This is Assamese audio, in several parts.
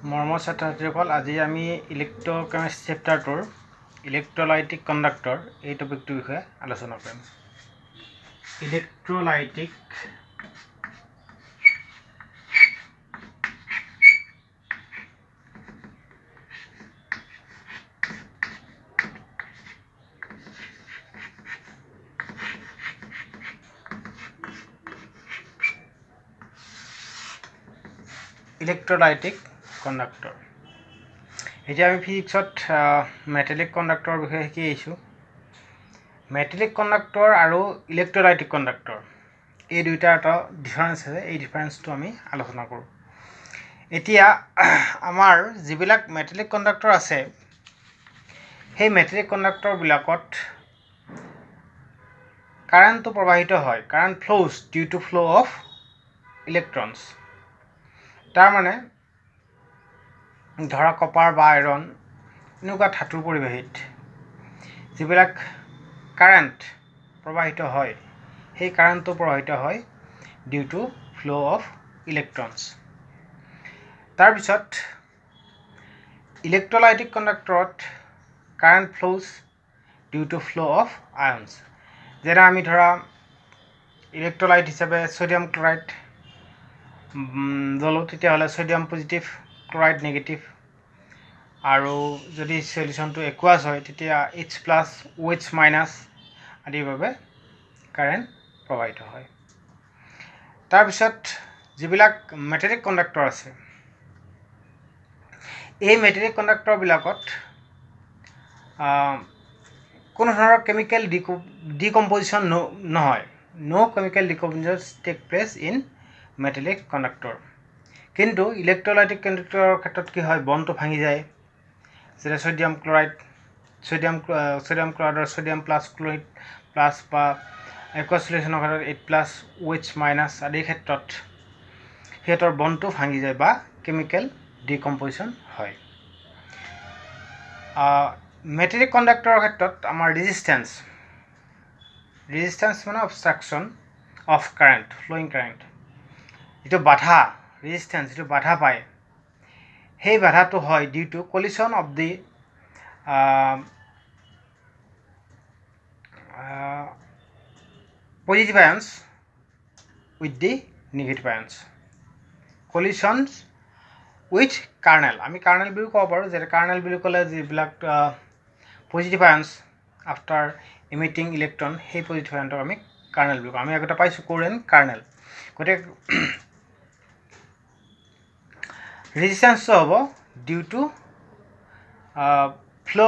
মৰমৰ ছাত্ৰ-ছাত্ৰীসকল, আজি আমি ইলেক্ট্ৰকেমিষ্ট্ৰি চেপ্টাৰটোৰ ইলেক্ট্ৰলাইটিক কণ্ডাক্টৰ এই টপিকটোৰ বিষয়ে আলোচনা কৰিম। ইলেক্ট্ৰলাইটিক কণ্ডাক্টৰ। এতিয়া আমি ফিজিক্সত মেটেলিক কণ্ডাক্টৰৰ বিষয়ে শিকি আহিছোঁ। মেটেলিক কণ্ডাক্টৰ আৰু ইলেক্ট্ৰলাইটিক কণ্ডাক্টৰ এই দুইটাৰ এটা ডিফাৰেঞ্চ আছে, এই ডিফাৰেঞ্চটো আমি আলোচনা কৰোঁ। এতিয়া আমাৰ যিবিলাক মেটেলিক কণ্ডাক্টৰ আছে, সেই মেটেলিক কণ্ডাক্টৰবিলাকত কাৰেণ্টটো প্ৰবাহিত হয়, current flows due to flow' of electrons. তাৰমানে ধৰা কপাৰ বা আইৰণ এনেকুৱা ধাতুৰ পৰিবাহীত যিবিলাক কাৰেণ্ট প্ৰবাহিত হয়, সেই কাৰেণ্টটো প্ৰবাহিত হয় due to flow' of electrons. তাৰপিছত ইলেক্ট্ৰলাইটিক কণ্ডাক্টৰত current flows due to flow' of আয়নছ। যেনে আমি ধৰা ইলেক্ট্ৰলাইট হিচাপে ছ'ডিয়াম ক্লৰাইড ল'লোঁ, তেতিয়াহ'লে ছ'ডিয়াম পজিটিভ, ক্লৰাইড নিগেটিভ। আৰু যদি চলিউশ্যনটো একুৱাছ হয়, তেতিয়া H+ OH- আদিৰ বাবে কাৰেণ্ট প্ৰবাহিত হয়। তাৰপিছত যিবিলাক মেটেলিক কণ্ডাক্টৰ আছে, এই মেটেলিক কণ্ডাক্টৰবিলাকত কোনো ধৰণৰ কেমিকেল ডিকম্প'জিশ্যন নহয়। No' chemical decomposition take place in metallic conductor. কিন্তু ইলেক্ট্ৰলাইটিক কণ্ডাক্টৰৰ ক্ষেত্ৰত কি হয়, বণ্ডটো ভাঙি যায়। যেনে ছ'ডিয়াম ক্লৰাইডৰ ছ'ডিয়াম প্লাছ ক্লৰাইড প্লাছ বা একুৱাছ চলিউশ্যনৰ ক্ষেত্ৰত H+ OH- আদিৰ ক্ষেত্ৰত সিহঁতৰ বণ্ডটো ভাঙি যায় বা কেমিকেল ডিকম্প'জিশ্যন হয়। মেটেলিক কণ্ডাক্টৰৰ ক্ষেত্ৰত আমাৰ ৰেজিষ্টেঞ্চ মানে obstruction of current, flowing current, যিটো বাধা, ৰেজিষ্টেঞ্চ যিটো বাধা পায়, সেই বাধাটো হয় due to collision of the positive ions with the negative ions. Collisions with kernel, আমি কাৰ্নেল বুলিও ক'ব পাৰোঁ। যে কাৰ্নেল বুলি ক'লে যিবিলাক positive ions after emitting electron, সেই পজিটিভ আয়নটোক আমি কাৰ্নেল বুলি কওঁ। আমি আগতে পাইছোঁ কোৰেন কাৰ্নেল। গতিকে ৰেজিষ্টেঞ্চটো হ'ব due to flow'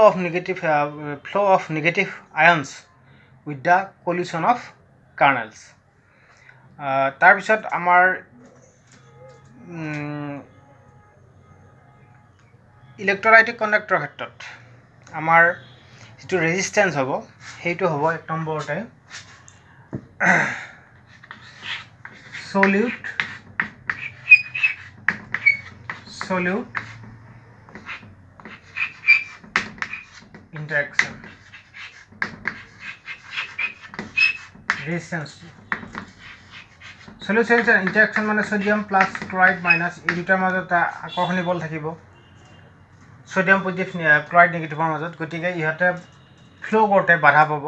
of negative ions with the collision of kernels. তাৰপিছত আমাৰ ইলেক্ট্ৰলাইটিক কণ্ডাক্টৰৰ ক্ষেত্ৰত আমাৰ যিটো ৰেজিষ্টেঞ্চ হ'ব, সেইটো হ'ব এক নম্বৰতে solute interaction. Resistance solute interaction মানে ছ'ডিয়াম প্লাছ ক্লৰাইড মাইনাছ, এই দুটাৰ মাজত এটা আকৰ্ষণী বল থাকিব ছ'ডিয়াম পজিটিভ ক্লৰাইড নিগেটিভৰ মাজত। গতিকে ইহঁতে ফ্ল' কৰোঁতে বাধা পাব,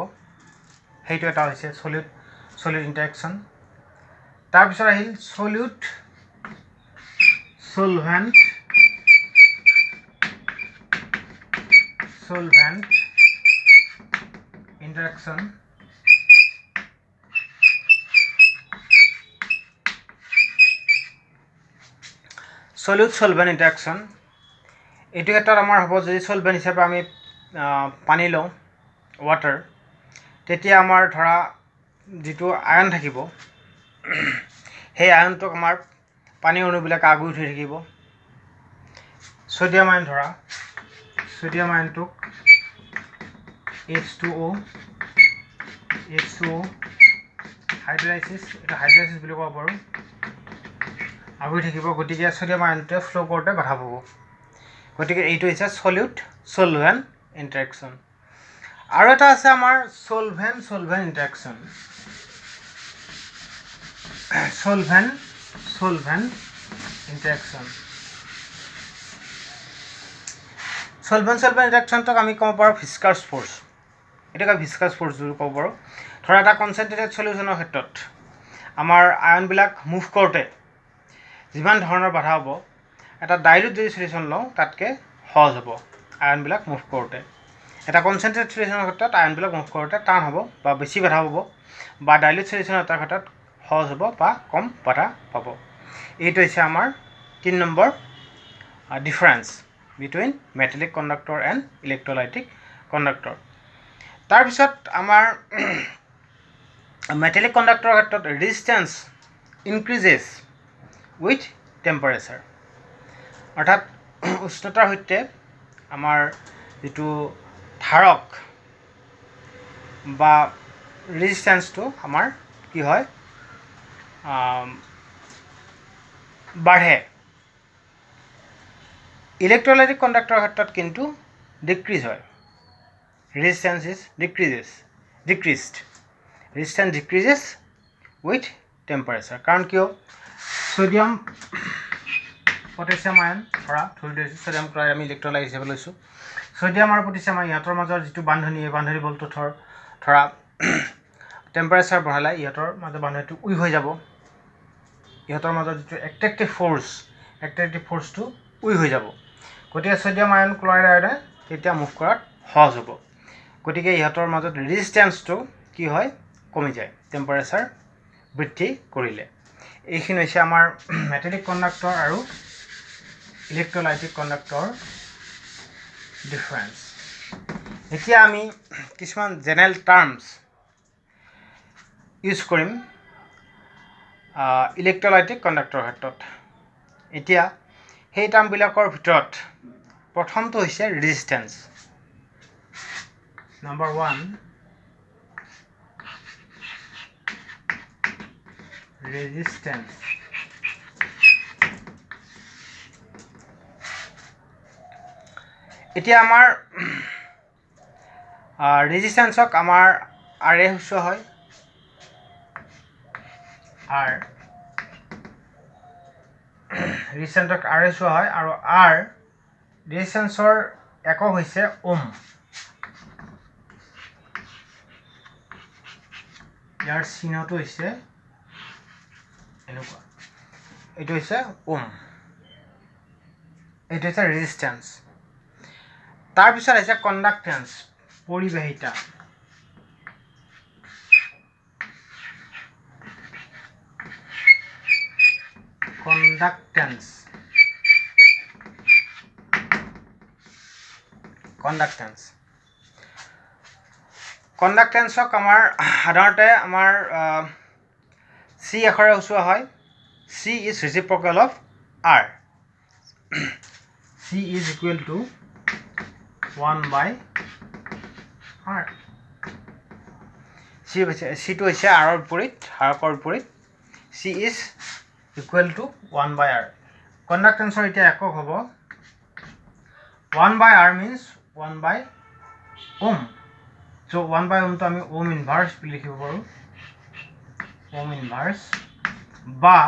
সেইটো এটা হৈছে সলিউট ইণ্টাৰেকশ্যন। তাৰপিছত আহিল সলিউট সলভেণ্ট ইণ্টাৰেকশ্যন। সলিউট সলভেণ্ট ইণ্টাৰেকশ্যন, এইটো ক্ষেত্ৰত আমাৰ হ'ব যদি সলভেণ্ট হিচাপে আমি পানী লওঁ, ৱাটাৰ, তেতিয়া আমাৰ ধৰা যিটো আয়ন থাকিব, সেই আয়নটোক আমাৰ পানীৰ অণুবিলাকে আগুৰি ধৰি থাকিব। ছ'ডিয়াম আয়ন ধৰা, ছ'ডিয়াম আয়নটোক H2O হাইড্ৰাইচিছ, এটা হাইড্ৰাইচিছ বুলি ক'ব পাৰোঁ, আগুৰি থাকিব। গতিকে ছ'ডিয়াম আয়নটোৱে ফ্ল' কৰোঁতে বাধা পাব। গতিকে এইটো হৈছে সলিউট সলভেণ্ট ইণ্টাৰেকশ্যন। আৰু এটা আছে আমাৰ সলভেণ্ট ইণ্টাৰেকশ্যন। সলভেণ্ট ইণ্টাৰেকশ্যন সলভেণ্ট ইণ্টাৰেকশ্যনটোক আমি ক'ব পাৰোঁ ভিস্কাছ ফ'ৰ্চ, এটাক আমি ভিস্কাছ ফ'ৰ্চ বুলি ক'ব পাৰোঁ। ধৰা এটা কনচেনট্ৰেটেড সলিউশ্যনৰ ক্ষেত্ৰত আমাৰ আয়নবিলাক মুভ কৰোঁতে যিমান ধৰণৰ বাধা হ'ব, এটা ডাইলুট যদি সলিউশ্যন লওঁ তাতকৈ সহজ হ'ব আয়নবিলাক মুভ কৰোঁতে। এটা কনচেনট্ৰেটেড সলিউশ্যনৰ ক্ষেত্ৰত আয়নবিলাক মুভ কৰোঁতে টান হ'ব বা বেছি বাধা হ'ব, বা ডাইলুট সলিউশ্যন এটাৰ ক্ষেত্ৰত সহজ হ'ব বা কম বাধা পাব। এইটো হৈছে আমাৰ 3 নম্বৰ difference between metallic conductor and electrolytic conductor. তাৰপিছত আমাৰ মেটেলিক কণ্ডাক্টৰৰ ক্ষেত্ৰত ৰেজিষ্টেঞ্চ ইনক্ৰিজেছ উইথ টেম্পাৰেচাৰ, অৰ্থাৎ উষ্ণতাৰ সৈতে আমাৰ যিটো ধাৰক বা ৰেজিষ্টেঞ্চটো আমাৰ কি হয়, বাঢ়ে। ইলেক্ট্ৰলাইটিক কণ্ডাক্টৰৰ ক্ষেত্ৰত কিন্তু ডিক্ৰিজ হয়, resistance is decreased resistance decreases with temperature. কাৰণ কিয়, ছ'ডিয়াম পটাছিয়াম আয়ন ধৰা ধৰি লৈছোঁ, ছ'ডিয়াম ক্লৰাইড আমি ইলেক্ট্ৰলাইট হিচাপে লৈছোঁ। ছ'ডিয়াম আৰু পটাছিয়াম ইহঁতৰ মাজৰ যিটো বান্ধনি, এই বান্ধনি বলটো ধৰা টেম্পাৰেচাৰ বঢ়ালে ইহঁতৰ মাজৰ বান্ধনিটো উইক হৈ যাব, ইহঁতৰ মাজৰ যিটো এট্ৰেক্টিভ ফ'ৰ্চটো উইক হৈ যাব। গতিকে ছ'ডিয়াম আয়ন ক্লৰাইড আয়নে তেতিয়া মুভ কৰাত সহজ হ'ব। গতিকে ইহঁতৰ মাজত ৰেজিষ্টেঞ্চটো কি হয়, কমি যায় টেম্পাৰেচাৰ বৃদ্ধি কৰিলে। এইখিনি হৈছে আমাৰ মেটেলিক কণ্ডাক্টৰ আৰু ইলেক্ট্ৰলাইটিক কণ্ডাক্টৰ ডিফাৰেঞ্চ। এতিয়া আমি কিছুমান জেনেৰেল টাৰ্মছ ইউজ কৰিম ইলেক্ট্ৰলাইটিক কণ্ডাক্টৰৰ ক্ষেত্ৰত। এতিয়া সেই টাৰ্মবিলাকৰ ভিতৰত প্ৰথমটো হৈছে ৰেজিষ্টেঞ্চ। Number 1 resistance. এতিয়া আমাৰ ৰেজিষ্টেঞ্চক আমাৰ আৰে সূচোৱা হয়, ৰেজিষ্টেঞ্চক আৰে সূচোৱা হয়, আৰু ৰেজিষ্টেঞ্চৰ একক হৈছে ওম। ইয়াৰ চিহ্নটো হৈছে এনেকুৱা, এইটো হৈছে ওম, এইটো হৈছে ৰেজিষ্টেঞ্চ। তাৰপিছত হৈছে কণ্ডাক্টেঞ্চ, পৰিবাহিতা। কণ্ডাক্টেঞ্চক আমাৰ সাধাৰণতে আমাৰ চি আখৰে সূচোৱা হয়। C is reciprocal of R. C is equal to 1/r। চিটো হৈছে আৰৰ বিপৰীত, হাৰকৰ বিপৰীত। C is equal to 1/r। কণ্ডাক্টেঞ্চৰ এতিয়া একক হ'ব 1/r মিনছ 1/ওম। চ' 1/ওমটো আমি ওম ইনভাৰ্চ বুলি লিখিব পাৰোঁ, ওম ইনভাৰ্চ, বা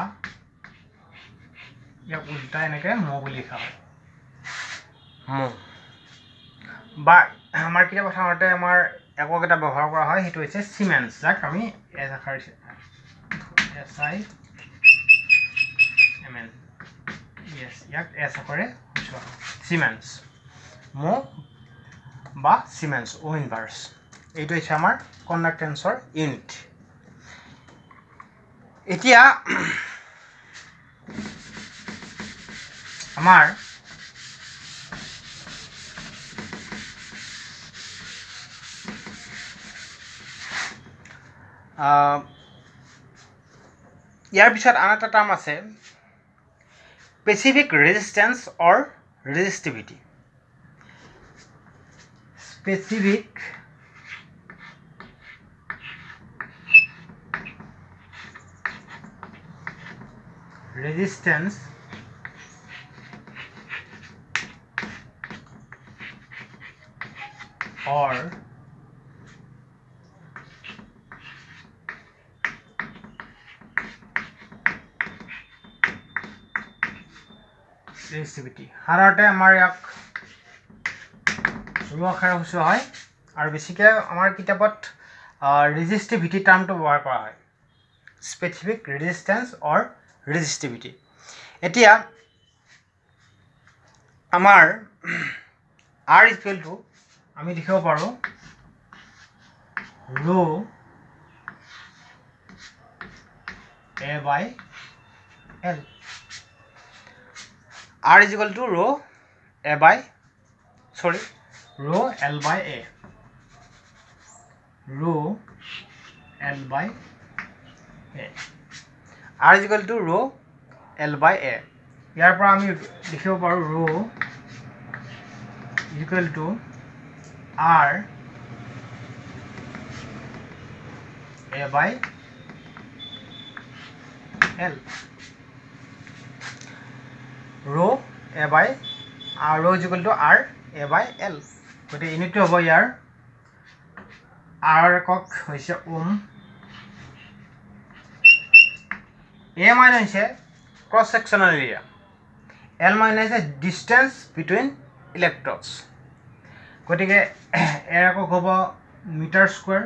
ইয়াক উল্টা এনেকৈ মো বুলি লিখা হয়, মো। বা আমাৰ কেতিয়াবা সাধাৰণতে আমাৰ একক এটা ব্যৱহাৰ কৰা হয়, সেইটো হৈছে চিমেন্স, যাক আমি এছ আখৰ SIMN, ইয়াক এছ আখৰে সূচোৱা হয়, চিমেন্স, মো বা চিমেন্স, ও ইনভাৰ্চ। এইটো হৈছে আমাৰ কণ্ডাক্টেঞ্চৰ ইউনিট। এতিয়া আমাৰ ইয়াৰ পিছত আন এটা টাৰ্ম আছে, specific resistance or resistivity. Specific resistance or resistivity। সাধাৰণতে আমাৰ ইয়াক ৰ আখৰে সূচোৱা হয় আৰু বেছিকৈ আমাৰ কিতাপত ৰেজিষ্টিভিটি টাৰ্মটো ব্যৱহাৰ কৰা হয় স্পেচিফিক ৰেজিষ্টেঞ্চ অৰ ৰেজিষ্টিভিটি এতিয়া আমাৰ R ইকুৱেল টু আমি লিখিব পাৰোঁ ৰ A by L R is equal to rho A by rho L by A rho L by A R is equal to rho L by A ইয়াৰ পৰা আমি লিখিব পাৰোঁ rho equal to R A by L rho A by rho is equal to R A by L গতিকে ইউনিটটো হ'ব ইয়াৰ R একক হৈছে ওম A মানে হৈছে ক্ৰছ ছেকশ্যনেল এৰিয়া L মানে হৈছে ডিষ্টেঞ্চ বিটুইন ইলেক্ট্ৰডছ গতিকে A একক হ'ব মিটাৰ স্কুৱেৰ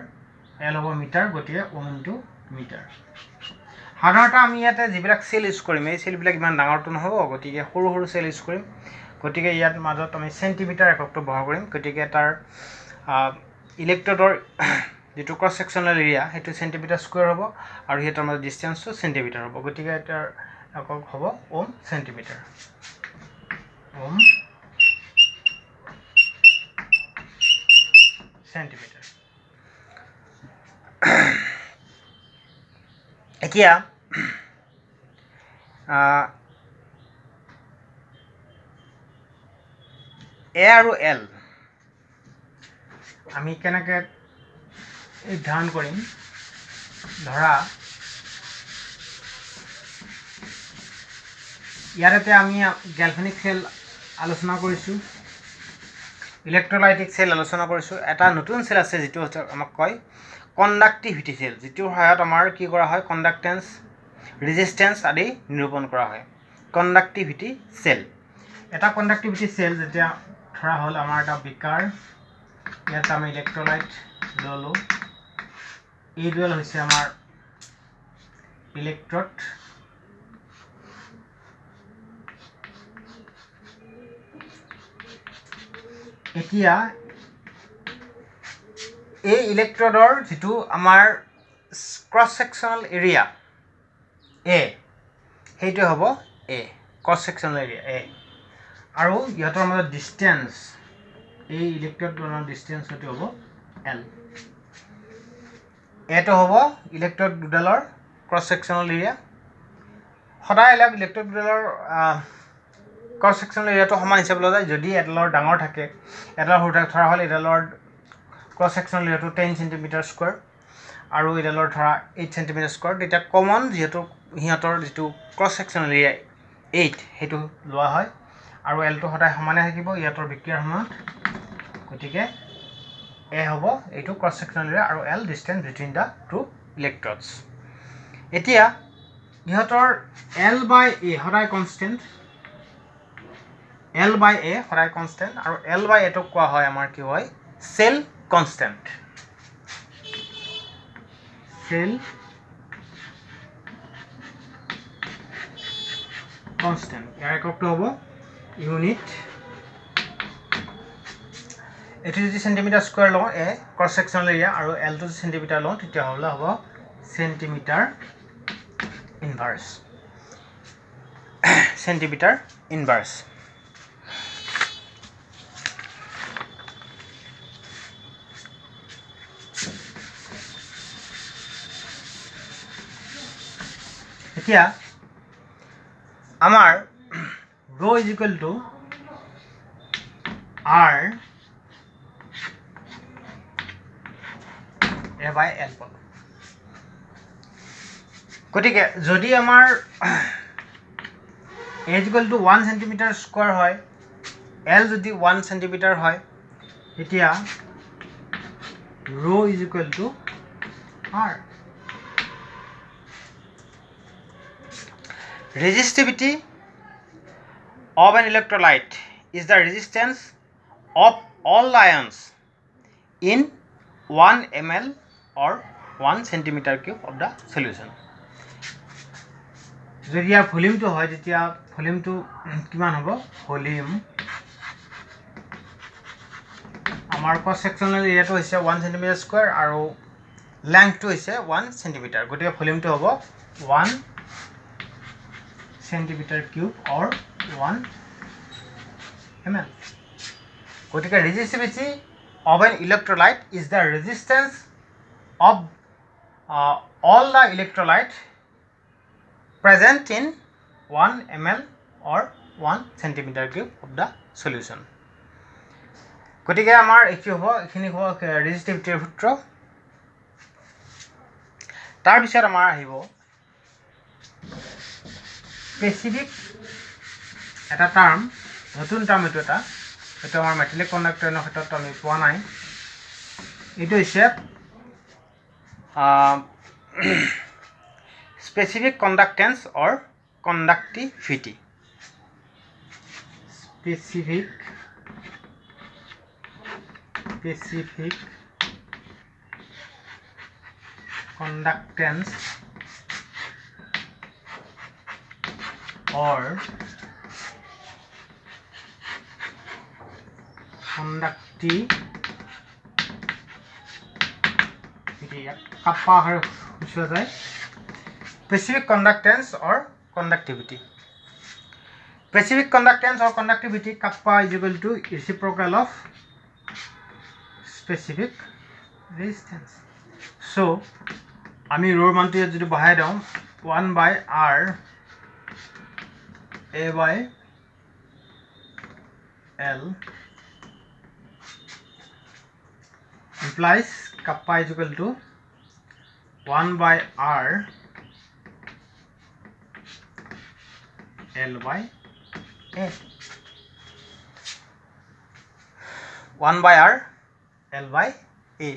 L হ'ব মিটাৰ গতিকে ওম ইনটু মিটাৰ সাধাৰণতে আমি ইয়াতে যিবিলাক চেল ইউজ কৰিম এই চেলবিলাক ইমান ডাঙৰটো নহ'ব গতিকে সৰু সৰু চেল ইউজ কৰিম গতিকে ইয়াত মাজত আমি চেণ্টিমিটাৰ এককটো ব্যৱহাৰ কৰিম গতিকে তাৰ ইলেক্ট্ৰডৰ যিটো ক্ৰছ ছেকশ্যনেল এৰিয়া সেইটো চেণ্টিমিটাৰ স্কুৱেৰ হ'ব আৰু সিহঁতৰ মাজত ডিষ্টেঞ্চটো চেণ্টিমিটাৰ হ'ব গতিকে এটাৰ একক হ'ব ওম চেণ্টিমিটাৰ ওম চেণ্টিমিটাৰ এতিয়া A আৰু L আমি কেনেকৈ নিৰ্ধাৰণ কৰিম ধৰা ইয়াতে আমি গ্যালভানিক সেল আলোচনা কৰিছোঁ ইলেক্ট্ৰলাইটিক সেল আলোচনা কৰিছোঁ এটা নতুন সেল আছে যিটো আমাক কয় কণ্ডাক্টিভিটি সেল যিটোৰ সহায়ত আমাৰ কি কৰা হয় কণ্ডাক্টেন্স ৰেজিষ্টেন্স আদি নিৰূপণ কৰা হয় কণ্ডাক্টিভিটি সেল এটা কণ্ডাক্টিভিটি সেল যেতিয়া ধৰা হ'ল আমাৰ এটা বিকাৰ ইয়াত আমি ইলেক্ট্ৰলাইট ল'লোঁ এইডুৱেল হৈছে আমাৰ ইলেক্ট্ৰড এতিয়া এই ইলেক্ট্ৰডৰ যিটো আমাৰ ক্ৰছ ছেকশ্যনেল এৰিয়া A সেইটো হ'ব A cross sectional area A আৰু ইহঁতৰ মাজত ডিষ্টেঞ্চ এই ইলেক্ট্ৰডৰ ডিষ্টেঞ্চ সেইটো হ'ব L এইটো হ'ব ইলেক্ট্ৰড দুডালৰ ক্ৰছ ছেকশ্যনেল এৰিয়া সদায় ইলেক্ট্ৰড দুডালৰ ক্ৰছ ছেকশ্যনেল এৰিয়াটো সমান হিচাপে লোৱা যায় যদি এডালৰ ডাঙৰ থাকে এডালৰ সৰু থাকে ধৰা হ'ল এডালৰ ক্ৰছ ছেকশ্যনেল এৰিয়াটো 10 চেণ্টিমিটাৰ স্কুৱেৰ আৰু এডালৰ ধৰা 8 চেণ্টিমিটাৰ স্কুৱেৰ তেতিয়া কমন যিহেতু সিহঁতৰ যিটো ক্ৰছ ছেকশ্যনেল এৰিয়া 8 সেইটো লোৱা হয় আৰু এলটো সদায় সমানে থাকিব ইহঁতৰ বিক্ৰিয়াৰ সময়ত গতিকে A হ'ব এইটো ক্ৰছ ছেকশ্যনেল এৰিয়া আৰু L distance between the two electrodes এতিয়া ইহঁতৰ L by A সদায় কনষ্টেণ্ট L by A সদায় কনষ্টেণ্ট আৰু L by A টোক কোৱা হয় আমাৰ কি হয় সেল কনষ্টেণ্ট সেল কনষ্টেণ্ট ইয়াৰ এককটো হ'ব ইউনিট এইটো যদি চেণ্টিমিটাৰ স্কুৱেৰ লওঁ A ক্ৰছ ছেকশ্যনেল এৰিয়া আৰু Lটো যদি চেণ্টিমিটাৰ লওঁ তেতিয়াহ'লে হ'ব চেণ্টিমিটাৰ ইনভাৰ্ছ চেণ্টিমিটাৰ ইনভাৰ্ছ এতিয়া আমাৰ rho is equal to R A by L পালোঁ গতিকে যদি আমাৰ A is equal to 1 centimetre square হয় L যদি 1 চেণ্টিমিটাৰ হয় তেতিয়া rho is equal to R Resistivity of an electrolyte is the resistance of all the ions in 1 ml or 1 centimeter cube of the solution. যদি ইয়াৰ ভলিউমটো হয় তেতিয়া ভলিউমটো কিমান হ'ব ভলিউম আমাৰ ক্ৰছ সেকচনাল এৰিয়াটো হৈছে 1 cm স্কয়াৰ আৰু লেংথটো হৈছে 1 cm গতিকে ভলিউমটো হ'ব 1 cm কিউব or 1 ml গতিকে resistivity of an electrolyte is the resistance of all the electrolyte present in 1 ml or 1 centimeter cube of the solution. গতিকে আমাৰ কি হ'ব এখিনি হ'ব ৰেজিষ্টিভিটিৰ সূত্ৰ তাৰ পিছত আমাৰ আহিব স্পেসিফিক এটা টাৰ্ম নতুন টাৰ্ম এটা আমাৰ মেটালিক কণ্ডাক্টৰৰ ক্ষেত্ৰত আমি পোৱা নাই এইটো হৈছে specific conductance or conductivity. Specific conductance or conductivity kappa har buchha jay specific conductance or conductivity. Specific conductance or conductivity kappa is equal to reciprocal of specific resistance. So আমি রোর মানটো যদি বহাই দাও 1 by r a by l implies kappa is equal to 1 by r L by A 1 by R L by A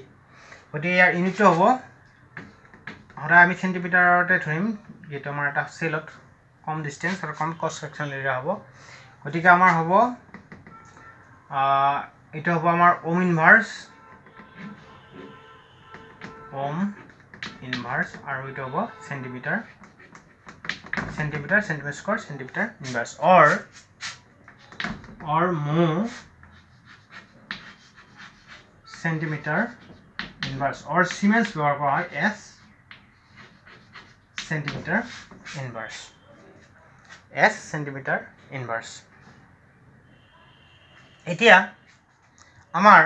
গতিকে ইয়াৰ ইউনিটটো হ'ব সদায় আমি সেন্টিমিটাৰতে ধৰিম যেটো আমাৰ এটা সেলত কম ডিসটেন্স আৰু কম ক্ৰছ সেকচনাল এৰিয়া হ'ব গতিকে আমাৰ হ'ব এটা হ'ব আমাৰ ওম ইনভাৰ্স আৰু এটা হ'ব centimetre square centimeter inverse or mho centimeter inverse or Siemens ব্যবহাৰ কৰা হয় s centimeter inverse এতিয়া আমাৰ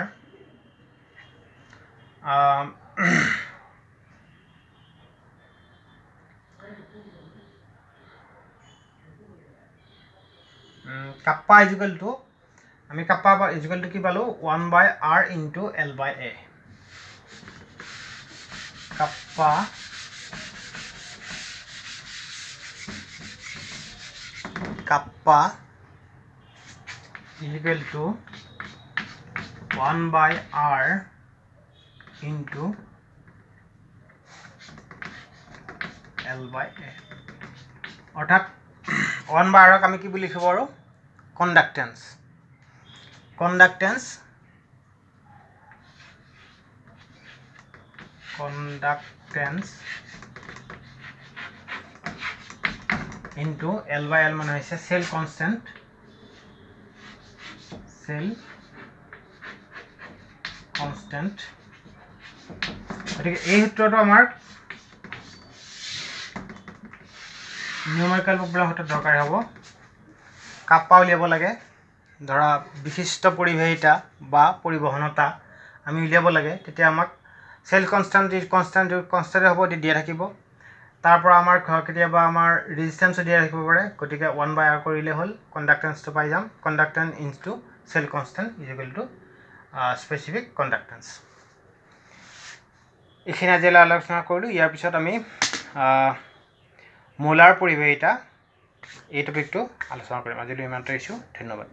kappa is equal to আমি kappa is equal to কি পালো 1 by r into l by a kappa is equal to 1 by r into l by a অর্থাৎ 1 by r আমি কি বুলি লিখিব আৰু conductance into L by L মানে হৈছে cell constant গতিকে এই সূত্ৰটো আমাৰ নিউমেৰিকেল প্ৰব্লেম হতে দৰকাৰ হ'ব কাপ্পা উলিয়াব লাগে ধৰা বিশিষ্ট পৰিবাহিতা বা পৰিবহনতা আমি উলিয়াব লাগে তেতিয়া আমাক সেল কনস্ট্যান্ট হ'ব দিয়া থাকিব তাৰ পৰা আমাৰ কেতিয়াবা আমাৰ ৰেজিস্ট্যান্স দিয়া থাকিব পাৰে গতিকে 1 by r কৰিলে হ'ল কণ্ডাক্টেন্সটো পাই যাম conductance into cell constant is equal to specific conductance এইখিনি আজি আলোচনা কৰিলো ইয়াৰ পিছত আমি মোলাৰ পৰিবাহিতা এই টপিকটো আলোচনা কৰিম আজিলৈ ইমানতে এৰিছো ধন্যবাদ